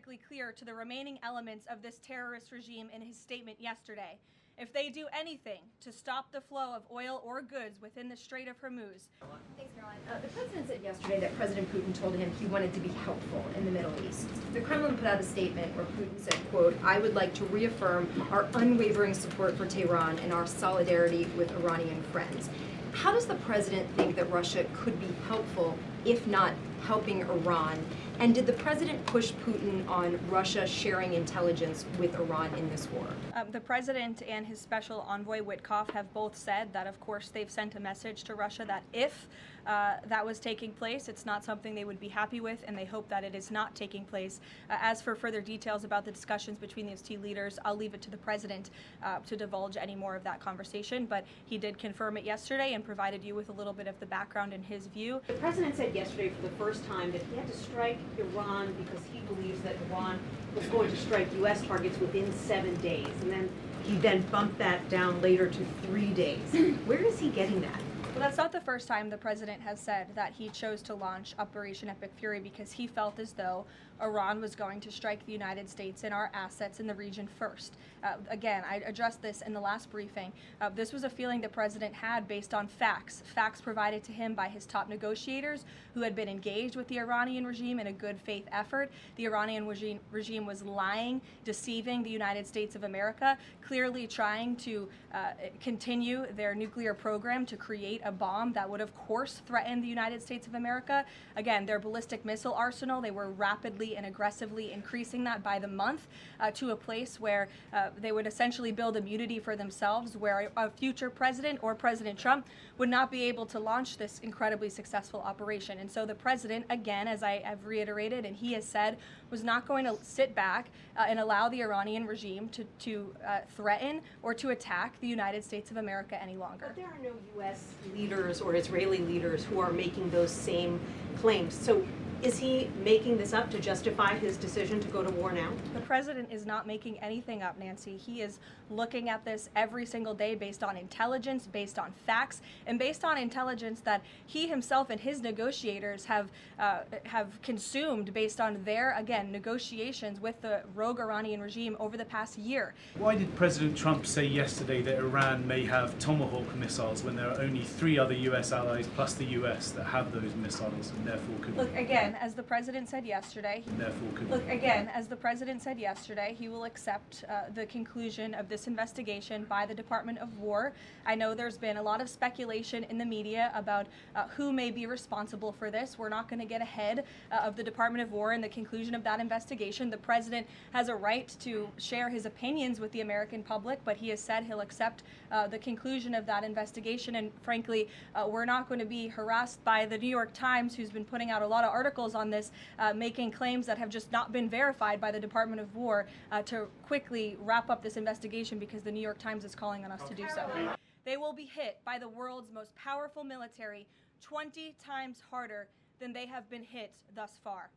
perfectly clear to the remaining elements of this terrorist regime in his statement yesterday. If they do anything to stop the flow of oil or goods within the Strait of Hormuz. Thanks, Karoline. The president said yesterday that President Putin told him he wanted to be helpful in the Middle East. The Kremlin put out a statement where Putin said, quote, "I would like to reaffirm our unwavering support for Tehran and our solidarity with Iranian friends." How does the president think that Russia could be helpful, if not helping Iran? And did the president push Putin on Russia sharing intelligence with Iran in this war? The president and his special envoy Witkoff have both said that, of course, they've sent a message to Russia that if that was taking place, it's not something they would be happy with, and they hope that it is not taking place. As for further details about the discussions between these two leaders, I'll leave it to the president to divulge any more of that conversation, but he did confirm it yesterday and provided you with a little bit of the background in his view. The president said yesterday for the first time that he had to strike Iran because he believes that Iran was going to strike U.S. targets within 7 days, and then he bumped that down later to 3 days. Where is he getting that? Well, that's not the first time the president has said that he chose to launch Operation Epic Fury because he felt as though Iran was going to strike the United States and our assets in the region first. Again, I addressed this in the last briefing. This was a feeling the president had based on facts provided to him by his top negotiators who had been engaged with the Iranian regime in a good faith effort. The Iranian regime was lying, deceiving the United States of America, clearly trying to continue their nuclear program to create a bomb that would, of course, threaten the United States of America. Again, their ballistic missile arsenal, they were rapidly and aggressively increasing that by the month to a place where they would essentially build immunity for themselves, where a future president or President Trump would not be able to launch this incredibly successful operation. And so the president, again, as I have reiterated and he has said, was not going to sit back and allow the Iranian regime to threaten or to attack the United States of America any longer. But there are no U.S. leaders or Israeli leaders who are making those same claims. So is he making this up to justify his decision to go to war now? The president is not making anything up, Nancy. He is looking at this every single day based on intelligence, based on facts, and based on intelligence that he himself and his negotiators have consumed based on their, again, negotiations with the rogue Iranian regime over the past year. Why did President Trump say yesterday that Iran may have Tomahawk missiles when there are only 3 other U.S. allies plus the U.S. that have those missiles and therefore could... Look, again, as the president said yesterday, he will accept the conclusion of this investigation by the Department of War. I know there's been a lot of speculation in the media about who may be responsible for this. We're not going to get ahead of the Department of War and the conclusion of that investigation. The president has a right to share his opinions with the American public, but he has said he'll accept the conclusion of that investigation. And frankly, we're not going to be harassed by the New York Times, who's been putting out a lot of articles on this, making claims that have just not been verified by the Department of War, to quickly wrap up this investigation because the New York Times is calling on us to do so. They will be hit by the world's most powerful military 20 times harder than they have been hit thus far.